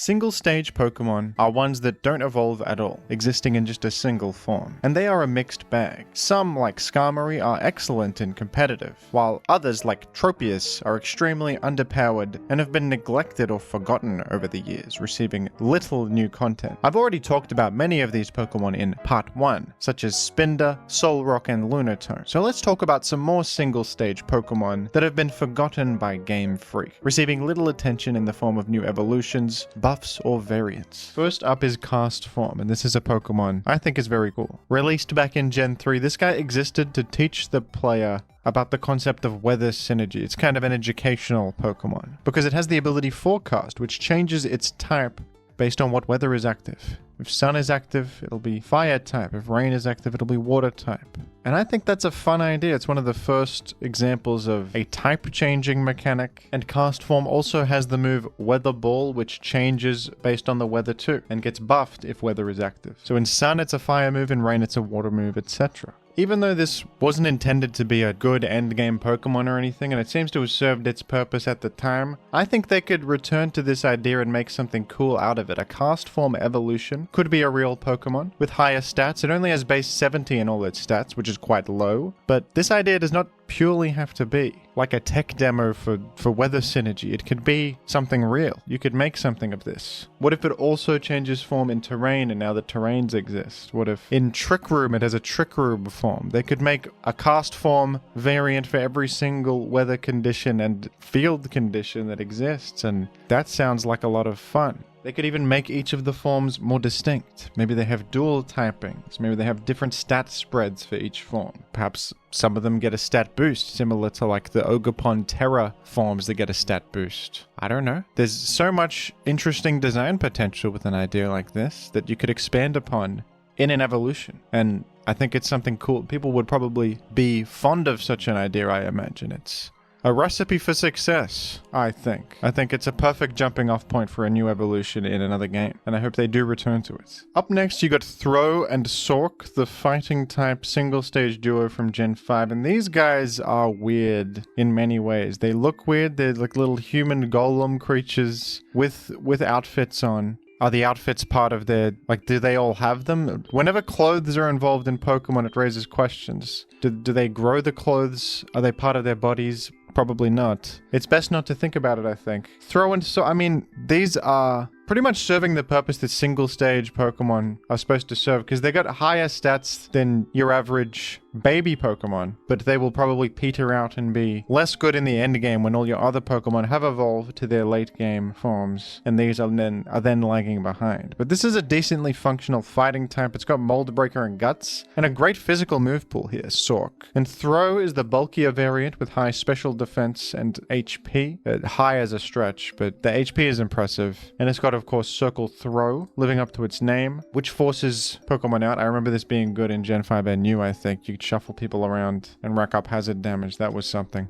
Single stage Pokemon are ones that don't evolve at all, existing in just a single form, and they are a mixed bag. Some, like Skarmory, are excellent and competitive, while others, like Tropius, are extremely underpowered and have been neglected or forgotten over the years, receiving little new content. I've already talked about many of these Pokemon in part 1, such as Spinda, Solrock, and Lunatone, so let's talk about some more single stage Pokemon that have been forgotten by Game Freak, receiving little attention in the form of new evolutions, buffs, or variants. First up is Castform, and this is a Pokemon I think is very cool. Released back in Gen 3, this guy existed to teach the player about the concept of weather synergy. It's kind of an educational Pokemon, because it has the ability Forecast, which changes its type based on what weather is active. If sun is active, it'll be fire type. If rain is active, it'll be water type. And I think that's a fun idea. It's one of the first examples of a type changing mechanic. And Castform also has the move Weather Ball, which changes based on the weather too, and gets buffed if weather is active. So in sun, it's a fire move, in rain, it's a water move, etc. Even though this wasn't intended to be a good endgame Pokemon or anything, and it seems to have served its purpose at the time, I think they could return to this idea and make something cool out of it. A Castform evolution could be a real Pokemon with higher stats. It only has base 70 in all its stats, which is quite low, but this idea does not purely have to be like a tech demo for weather synergy. It could be something real. You could make something of this. What if it also changes form in terrain and now the terrains exist? What if in Trick Room it has a Trick Room form? They could make a Castform variant for every single weather condition and field condition that exists, and that sounds like a lot of fun. They could even make each of the forms more distinct. Maybe they have dual typings. Maybe they have different stat spreads for each form. Perhaps some of them get a stat boost, similar to like the Ogerpon Terra forms that get a stat boost. I don't know. There's so much interesting design potential with an idea like this that you could expand upon in an evolution. And I think it's something cool. People would probably be fond of such an idea, I imagine. It's a recipe for success, I think. I think it's a perfect jumping off point for a new evolution in another game, and I hope they do return to it. Up next, you got Throh and Sawk, the fighting type single stage duo from Gen 5, and these guys are weird in many ways. They look weird. They're like little human golem creatures with outfits on. Are the outfits part of their, like, do they all have them? Whenever clothes are involved in Pokemon, it raises questions. Do they grow the clothes? Are they part of their bodies? Probably not. It's best not to think about it, I think. Throw and so, I mean, these are pretty much serving the purpose that single stage Pokemon are supposed to serve, because they got higher stats than your average baby Pokemon, but they will probably peter out and be less good in the end game when all your other Pokemon have evolved to their late game forms, and these are then lagging behind. But this is a decently functional fighting type. It's got Mold Breaker and Guts, and a great physical move pool here, Sawk. And Throw is the bulkier variant with high special defense and HP. High as a stretch, but the HP is impressive. And it's got, of course, Circle Throw, living up to its name, which forces Pokemon out. I remember this being good in Gen 5 and new, I think. You could shuffle people around and rack up hazard damage. That was something.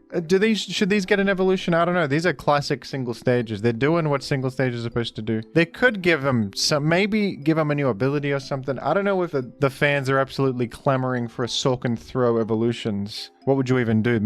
Should these get an evolution? I don't know. These are classic single stages. They're doing what single stages are supposed to do. They could give them maybe give them a new ability or something. I don't know if the fans are absolutely clamoring for a Sawk and Throw evolutions. What would you even do?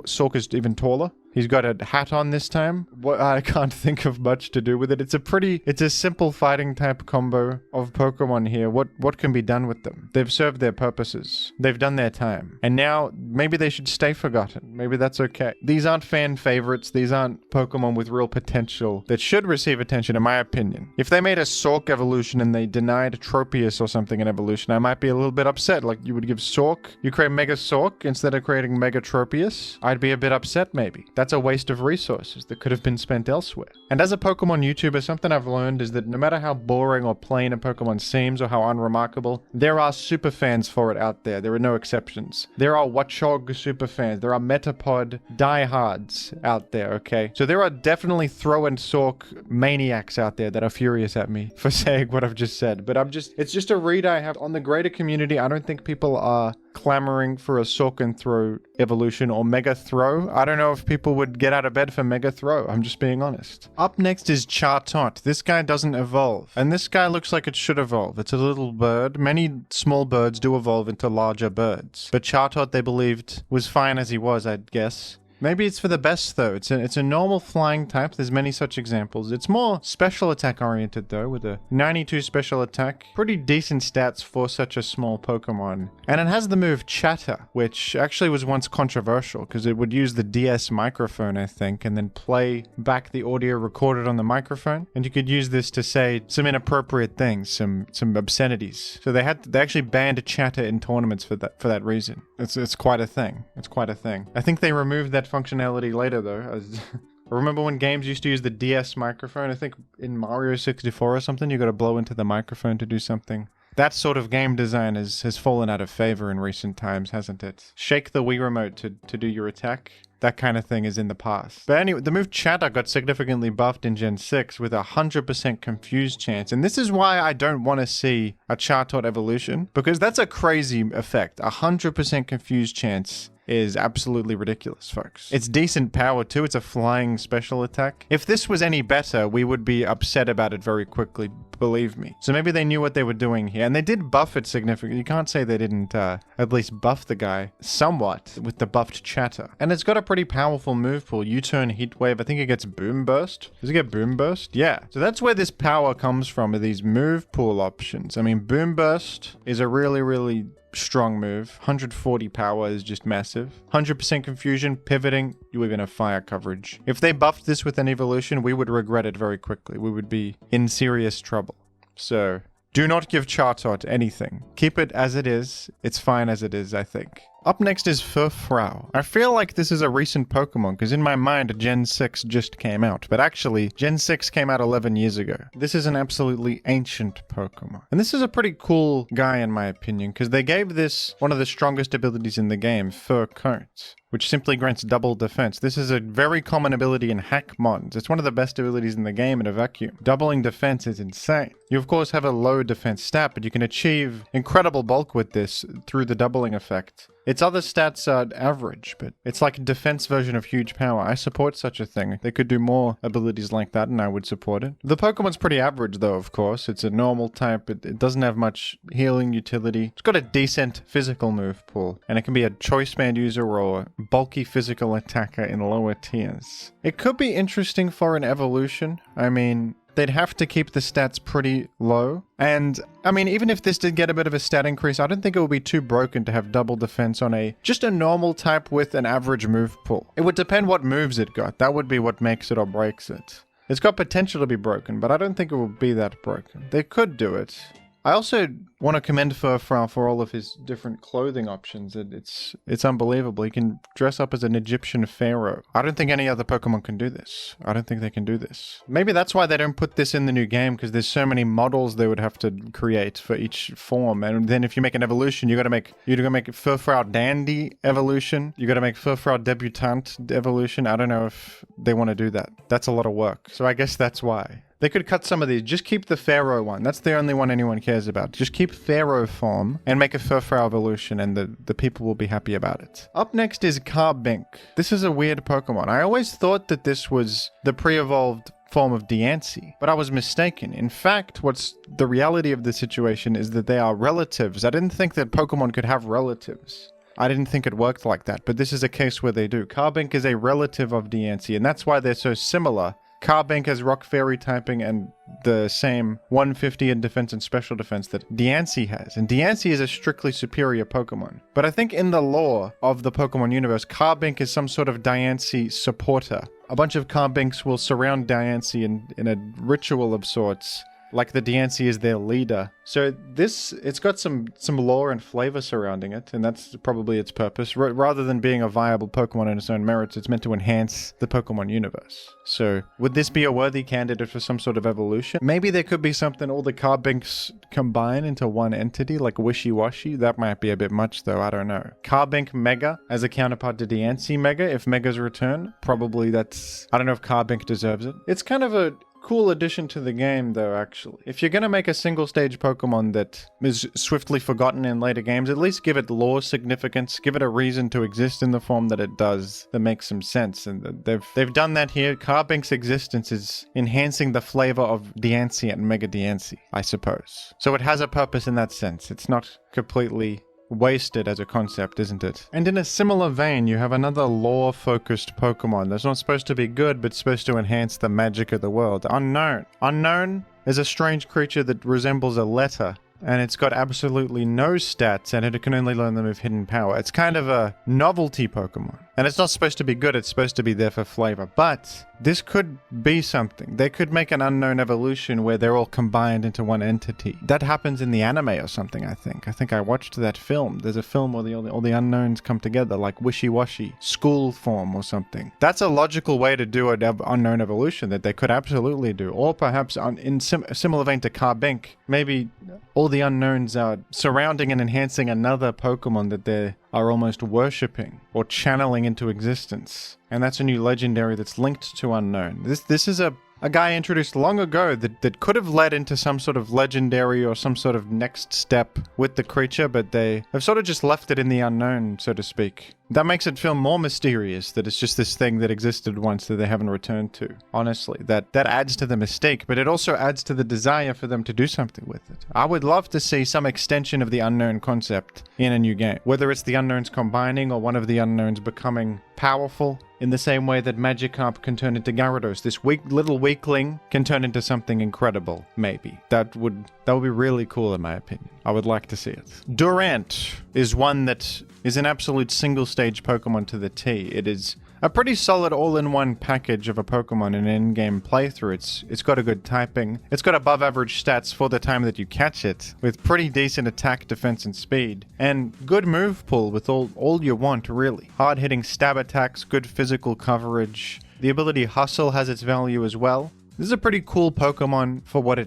Sawk is even taller. He's got a hat on this time. I can't think of much to do with it. It's a simple fighting type combo of Pokemon here. What can be done with them? They've served their purposes. They've done their time. And now maybe they should stay forgotten. Maybe that's okay. These aren't fan favorites. These aren't Pokemon with real potential that should receive attention, in my opinion. If they made a Sawk evolution and they denied Tropius or something in evolution, I might be a little bit upset. Like, you would give Sawk, you create Mega Sawk instead of creating Mega Tropius. I'd be a bit upset maybe. That's a waste of resources that could have been spent elsewhere. And as a Pokemon YouTuber, something I've learned is that no matter how boring or plain a Pokemon seems or how unremarkable, there are super fans for it out there. There are no exceptions. There are Watchog super fans. There are Metapod diehards out there, okay? So there are definitely Throw and Sawk maniacs out there that are furious at me for saying what I've just said. But it's just a read I have on the greater community. I don't think people are clamoring for a Sawk and Throw evolution or Mega Throw. I don't know if people would get out of bed for Mega Throw. I'm just being honest. Up next is Chatot. This guy doesn't evolve, and this guy looks like it should evolve. It's a little bird. Many small birds do evolve into larger birds, but Chatot, they believed, was fine as he was, I'd guess. Maybe it's for the best, though. It's a normal flying type. There's many such examples. It's more special attack oriented, though, with a 92 special attack. Pretty decent stats for such a small Pokemon. And it has the move Chatter, which actually was once controversial because it would use the DS microphone, I think, and then play back the audio recorded on the microphone. And you could use this to say some inappropriate things, some obscenities. So they actually banned Chatter in tournaments for that reason. It's quite a thing. It's quite a thing. I think they removed that functionality later, though. I remember when games used to use the DS microphone. I think in Mario 64 or something, you got to blow into the microphone to do something. That sort of game design has fallen out of favor in recent times, hasn't it? Shake the Wii remote to do your attack. That kind of thing is in the past. But anyway, the move Chatter got significantly buffed in Gen 6 with a 100% confused chance. And this is why I don't want to see a Chatot evolution, because that's a crazy effect. 100% confused chance is absolutely ridiculous, folks. It's decent power too. It's a flying special attack. If this was any better, we would be upset about it very quickly, believe me. So maybe they knew what they were doing here. And they did buff it significantly. You can't say they didn't at least buff the guy somewhat with the buffed Chatter. And it's got a pretty powerful move pool. U-turn, Heat Wave. I think it gets Boom Burst. Does it get Boom Burst? Yeah. So that's where this power comes from, are these move pool options. I mean, Boom Burst is a really, really strong move. 140 power is just massive. 100% confusion, pivoting, you even have fire coverage. If they buffed this with an evolution, we would regret it very quickly. We would be in serious trouble. So, do not give Chatot anything. Keep it as it is. It's fine as it is, I think. Up next is Furfrou. I feel like this is a recent Pokemon because in my mind Gen 6 just came out, but actually Gen 6 came out 11 years ago. This is an absolutely ancient Pokemon. And this is a pretty cool guy in my opinion because they gave this one of the strongest abilities in the game, Fur Coat, which simply grants double defense. This is a very common ability in hack mods. It's one of the best abilities in the game in a vacuum. Doubling defense is insane. You of course have a low defense stat, but you can achieve incredible bulk with this through the doubling effect. Its other stats are average, but it's like a defense version of huge power. I support such a thing. They could do more abilities like that and I would support it. The Pokemon's pretty average though, of course. It's a normal type. It doesn't have much healing utility. It's got a decent physical move pool, and it can be a choice band user or bulky physical attacker in lower tiers. It could be interesting for an evolution. I mean, they'd have to keep the stats pretty low. And, I mean, even if this did get a bit of a stat increase, I don't think it would be too broken to have double defense on just a normal type with an average move pool. It would depend what moves it got. That would be what makes it or breaks it. It's got potential to be broken, but I don't think it will be that broken. They could do it. I also want to commend Furfrou for all of his different clothing options. It's unbelievable. He can dress up as an Egyptian pharaoh. I don't think any other Pokemon can do this. I don't think they can do this. Maybe that's why they don't put this in the new game, because there's so many models they would have to create for each form. And then if you make an evolution, you got to make Furfrou Dandy evolution. You got to make Furfrou Debutante evolution. I don't know if they want to do that. That's a lot of work. So I guess that's why. They could cut some of these. Just keep the Pharaoh one. That's the only one anyone cares about. Just keep Pharaoh form and make a Furfrou evolution and the people will be happy about it. Up next is Carbink. This is a weird Pokemon. I always thought that this was the pre-evolved form of Diancie, but I was mistaken. In fact, what's the reality of the situation is that they are relatives. I didn't think that Pokemon could have relatives. I didn't think it worked like that, but this is a case where they do. Carbink is a relative of Diancie, and that's why they're so similar. Carbink has Rock Fairy typing and the same 150 in defense and special defense that Diancie has. And Diancie is a strictly superior Pokemon. But I think in the lore of the Pokemon universe, Carbink is some sort of Diancie supporter. A bunch of Carbinks will surround Diancie in a ritual of sorts, like the Diancie is their leader. So it's got some lore and flavor surrounding it, and that's probably its purpose. Rather than being a viable Pokemon in its own merits, it's meant to enhance the Pokemon universe. So would this be a worthy candidate for some sort of evolution? Maybe there could be something all the Carbinks combine into one entity, like Wishy-Washy. That might be a bit much though, I don't know. Carbink Mega as a counterpart to Diancie Mega, if Mega's return. Probably that's... I don't know if Carbink deserves it. It's kind of a cool addition to the game though, actually. If you're gonna make a single stage Pokemon that is swiftly forgotten in later games, at least give it lore significance, give it a reason to exist in the form that it does, that makes some sense. And they've done that here. Carbink's existence is enhancing the flavor of Diancie and Mega Diancie, I suppose. So it has a purpose in that sense. It's not completely wasted as a concept, isn't it? And in a similar vein, you have another lore-focused Pokemon that's not supposed to be good, but supposed to enhance the magic of the world. Unown. Unown is a strange creature that resembles a letter, and it's got absolutely no stats, and it can only learn the move Hidden Power. It's kind of a novelty Pokemon. And it's not supposed to be good, it's supposed to be there for flavor. But this could be something. They could make an Unown evolution where they're all combined into one entity. That happens in the anime or something, I think. I think I watched that film. There's a film where all the Unowns come together, like Wishy-Washy, School Form or something. That's a logical way to do an Unown evolution that they could absolutely do. Or perhaps in a similar vein to Carbink, maybe all the Unowns are surrounding and enhancing another Pokemon that they are almost worshipping or channeling into existence. And that's a new legendary that's linked to Unown. This is a guy introduced long ago that could have led into some sort of legendary or some sort of next step with the creature, but they have sort of just left it in the unknown, so to speak. That makes it feel more mysterious that it's just this thing that existed once that they haven't returned to. Honestly, that adds to the mistake, but it also adds to the desire for them to do something with it. I would love to see some extension of the Unown concept in a new game. Whether it's the Unowns combining or one of the Unowns becoming powerful in the same way that Magikarp can turn into Gyarados. This little weakling can turn into something incredible, maybe. That would be really cool in my opinion. I would like to see it. Durant is one that is an absolute single-stage Pokemon to the T. It is a pretty solid all-in-one package of a Pokemon in an in-game playthrough. It's got a good typing. It's got above-average stats for the time that you catch it, with pretty decent attack, defense, and speed. And good move pool with all you want, really. Hard-hitting stab attacks, good physical coverage. The ability Hustle has its value as well. This is a pretty cool Pokemon for what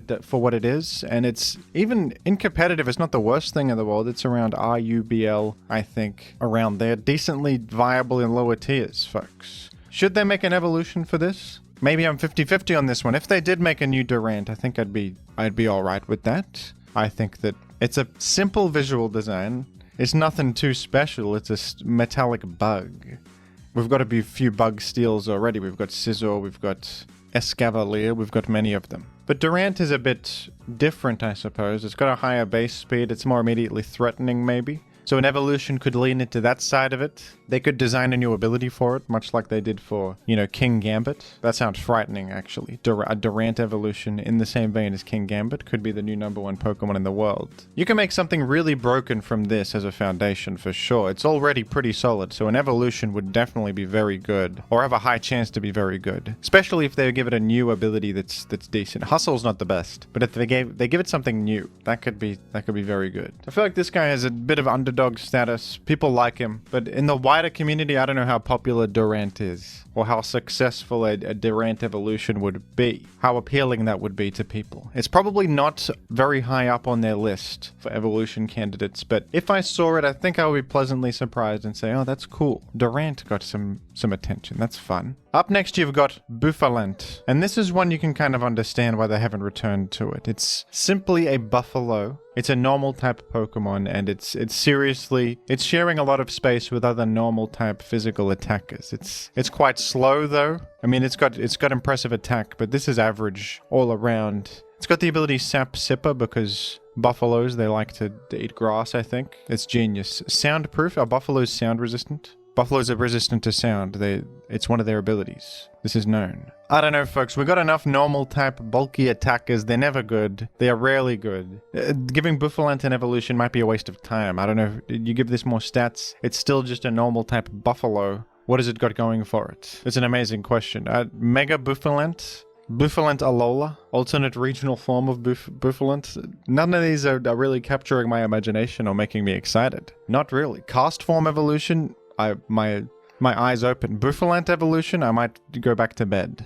it is, and it's even in competitive, it's not the worst thing in the world. It's around RUBL, I think, around there. Decently viable in lower tiers, folks. Should they make an evolution for this? Maybe I'm 50-50 on this one. If they did make a new Durant, I think I'd be all right with that. I think that it's a simple visual design. It's nothing too special. It's a metallic bug. We've got a few bug steals already. We've got Scizor, we've got Escavalier, we've got many of them. But Durant is a bit different, I suppose. It's got a higher base speed. It's more immediately threatening, maybe. So an evolution could lean into that side of it. They could design a new ability for it, much like they did for, King Gambit. That sounds frightening, actually. A Durant evolution in the same vein as King Gambit could be the new #1 Pokemon in the world. You can make something really broken from this as a foundation, for sure. It's already pretty solid, so an evolution would definitely be very good, or have a high chance to be very good. Especially if they give it a new ability that's decent. Hustle's not the best, but if they give it something new, that could be very good. I feel like this guy has a bit of underdog status. People like him, but in the wider community, I don't know how popular Durant is, or how successful a Durant evolution would be, how appealing that would be to people. It's probably not very high up on their list for evolution candidates, but if I saw it, I think I would be pleasantly surprised and say, oh, that's cool. Durant got some attention. That's fun. Up next, you've got Bouffalant, and this is one you can kind of understand why they haven't returned to it. It's simply a buffalo. It's a normal type Pokemon, and it's sharing a lot of space with other normal type physical attackers. It's quite slow though. I mean, it's got impressive attack, but this is average all around. It's got the ability Sap Sipper because buffaloes, they like to eat grass, I think. It's genius. Soundproof. Are buffaloes sound resistant? Buffaloes are resistant to sound. It's one of their abilities. This is known. I don't know, folks. We got enough normal type bulky attackers. They're never good. They are rarely good. Giving Bouffalant an evolution might be a waste of time. I don't know. You give this more stats, it's still just a normal type buffalo. What has it got going for it? It's an amazing question. Mega Bouffalant? Bouffalant Alola? Alternate regional form of Bouffalant? None of these are really capturing my imagination or making me excited. Not really. Castform evolution? My eyes open. Bouffalant evolution? I might go back to bed.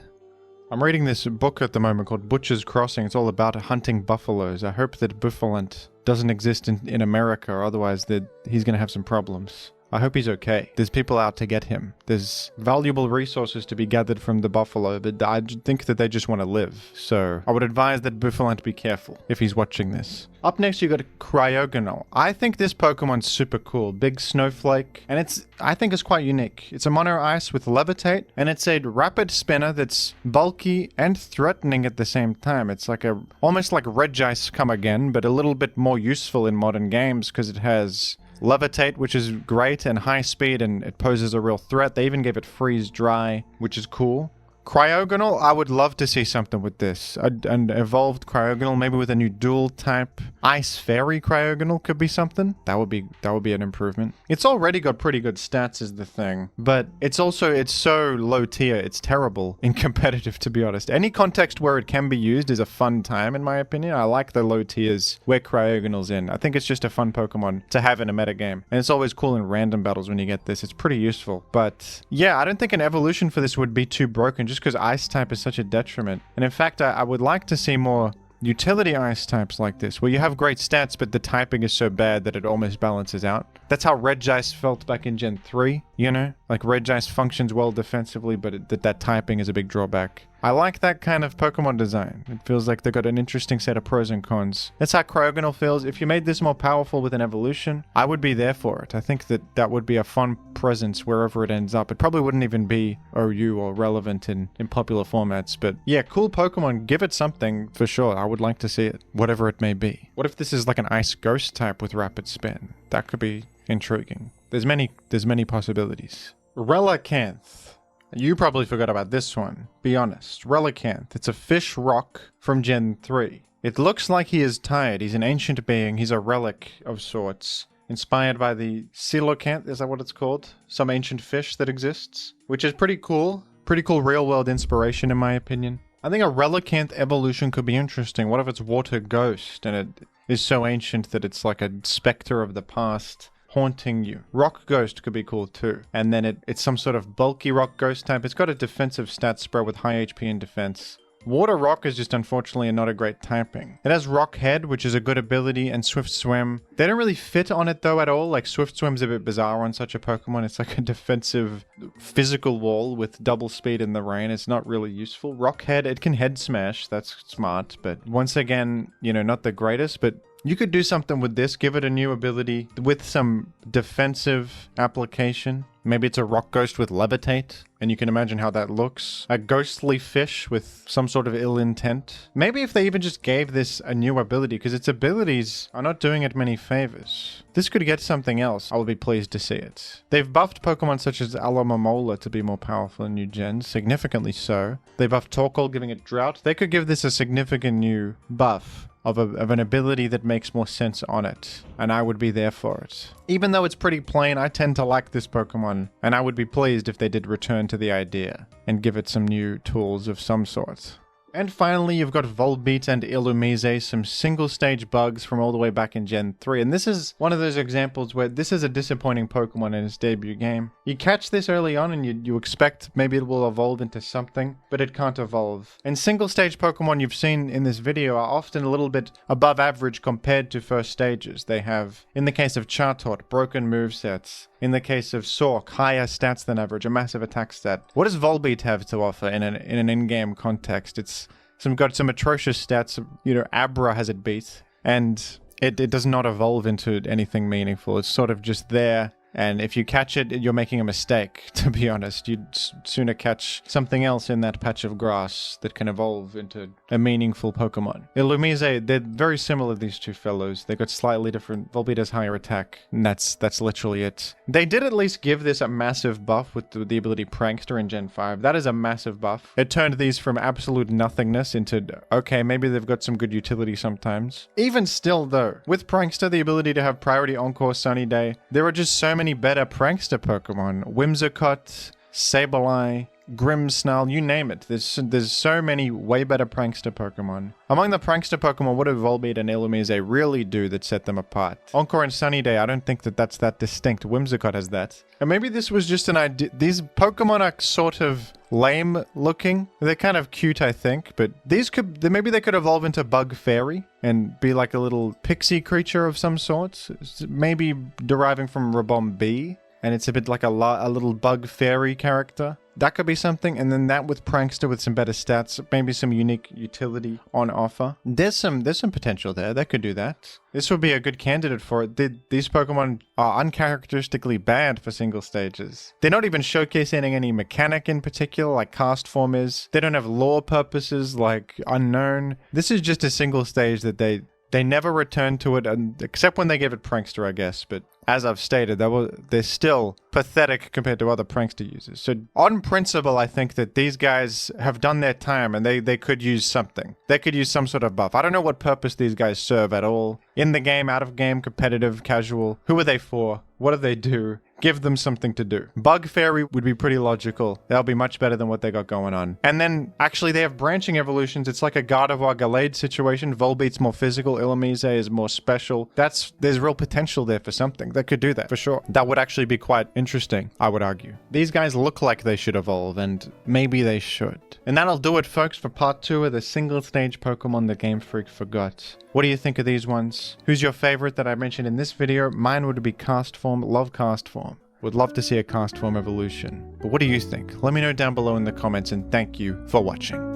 I'm reading this book at the moment called Butcher's Crossing. It's all about hunting buffaloes. I hope that Bouffalant doesn't exist in America, or otherwise he's going to have some problems. I hope he's okay. There's people out to get him. There's valuable resources to be gathered from the buffalo, but I think that they just want to live. So I would advise that Bouffalant be careful if he's watching this. Up next, you got Cryogonal. I think this Pokemon's super cool. Big snowflake, and I think it's quite unique. It's a mono ice with levitate, and it's a rapid spinner that's bulky and threatening at the same time. It's like almost like Regice come again, but a little bit more useful in modern games because it has Levitate, which is great, and high speed, and it poses a real threat. They even gave it freeze dry, which is cool. Cryogonal, I would love to see something with this. An evolved Cryogonal, maybe with a new dual type. Ice Fairy Cryogonal could be something. That would be an improvement. It's already got pretty good stats is the thing, but it's so low tier, it's terrible in competitive, to be honest. Any context where it can be used is a fun time, in my opinion. I like the low tiers where Cryogonal's in. I think it's just a fun Pokemon to have in a metagame. And it's always cool in random battles when you get this. It's pretty useful. But yeah, I don't think an evolution for this would be too broken, just because ice type is such a detriment. And in fact, I would like to see more utility ice types like this, where you have great stats, but the typing is so bad that it almost balances out. That's how Regice felt back in Gen 3, you know? Like, Regice functions well defensively, but that typing is a big drawback. I like that kind of Pokemon design. It feels like they've got an interesting set of pros and cons. That's how Cryogonal feels. If you made this more powerful with an evolution, I would be there for it. I think that would be a fun presence wherever it ends up. It probably wouldn't even be OU or relevant in popular formats, but yeah, cool Pokemon. Give it something for sure. I would like to see it, whatever it may be. What if this is like an Ice Ghost type with Rapid Spin? That could be intriguing. There's many possibilities. Relicanth. You probably forgot about this one. Be honest. Relicanth. It's a fish rock from Gen 3. It looks like he is tired. He's an ancient being. He's a relic of sorts. Inspired by the coelacanth, is that what it's called? Some ancient fish that exists. Which is pretty cool. Pretty cool real-world inspiration, in my opinion. I think a Relicanth evolution could be interesting. What if it's Water Ghost and it is so ancient that it's like a specter of the past haunting you? Rock Ghost could be cool too. And then it's some sort of bulky Rock Ghost type. It's got a defensive stat spread with high HP and defense. Water Rock is just unfortunately not a great typing. It has Rock Head, which is a good ability, and Swift Swim. They don't really fit on it though at all. Like, Swift Swim's a bit bizarre on such a Pokemon. It's like a defensive physical wall with double speed in the rain. It's not really useful. Rock Head, it can head smash. That's smart. But once again, you know, not the greatest, but you could do something with this, give it a new ability with some defensive application. Maybe it's a Rock Ghost with Levitate, and you can imagine how that looks. A ghostly fish with some sort of ill intent. Maybe if they even just gave this a new ability, because its abilities are not doing it many favors. This could get something else. I will be pleased to see it. They've buffed Pokemon such as Alomomola to be more powerful in new gens, significantly so. They buffed Torkoal, giving it Drought. They could give this a significant new buff of an ability that makes more sense on it, and I would be there for it. Even though it's pretty plain, I tend to like this Pokemon, and I would be pleased if they did return to the idea and give it some new tools of some sort. And finally, you've got Volbeat and Illumise, some single-stage bugs from all the way back in Gen 3. And this is one of those examples where this is a disappointing Pokemon in its debut game. You catch this early on and you expect maybe it will evolve into something, but it can't evolve. And single-stage Pokemon you've seen in this video are often a little bit above average compared to first stages. They have, in the case of Chatot, broken movesets. In the case of Sawk, higher stats than average, a massive attack stat. What does Volbeat have to offer in an in-game context? It's got some atrocious stats. You know, Abra has it beat, and it does not evolve into anything meaningful. It's sort of just there. And if you catch it, you're making a mistake, to be honest. You'd sooner catch something else in that patch of grass that can evolve into a meaningful Pokemon. Illumise, they're very similar, these two fellows. They got slightly different. Volbeat has higher attack, and that's literally it. They did at least give this a massive buff with the ability Prankster in Gen 5. That is a massive buff. It turned these from absolute nothingness into, okay, maybe they've got some good utility sometimes. Even still, though, with Prankster, the ability to have Priority Encore Sunny Day, there are just so many better Prankster Pokemon. Whimsicott, Sableye, Grimmsnarl, you name it. There's so many way better Prankster Pokemon. Among the Prankster Pokemon, what do Volbeat and Illumise really do that set them apart? Encore and Sunny Day, I don't think that's that distinct. Whimsicott has that. And maybe this was just an idea. These Pokemon are sort of lame looking. They're kind of cute, I think, but maybe they could evolve into Bug Fairy and be like a little pixie creature of some sort. Maybe deriving from Rabombi. And it's a bit like a little bug fairy character. That could be something. And then that with Prankster with some better stats, maybe some unique utility on offer. There's some potential there. That could do that. This would be a good candidate for it. These Pokemon are uncharacteristically bad for single stages. They're not even showcasing any mechanic in particular, like Castform is. They don't have lore purposes like Unown. This is just a single stage that they They never returned to it, and except when they gave it Prankster, I guess. But as I've stated, they're still pathetic compared to other Prankster users. So on principle, I think that these guys have done their time, and they could use something. They could use some sort of buff. I don't know what purpose these guys serve at all. In the game, out of game, competitive, casual. Who are they for? What do they do? Give them something to do. Bug Fairy would be pretty logical. That'll be much better than what they got going on. And then, actually, they have branching evolutions. It's like a Gardevoir Gallade situation. Volbeat's more physical. Illumise is more special. There's real potential there for something that could do that, for sure. That would actually be quite interesting, I would argue. These guys look like they should evolve, and maybe they should. And that'll do it, folks, for part 2 of the single-stage Pokemon that Game Freak forgot. What do you think of these ones? Who's your favorite that I mentioned in this video? Mine would be Castform. Love Castform. Would love to see a Castform evolution. But what do you think? Let me know down below in the comments, and thank you for watching.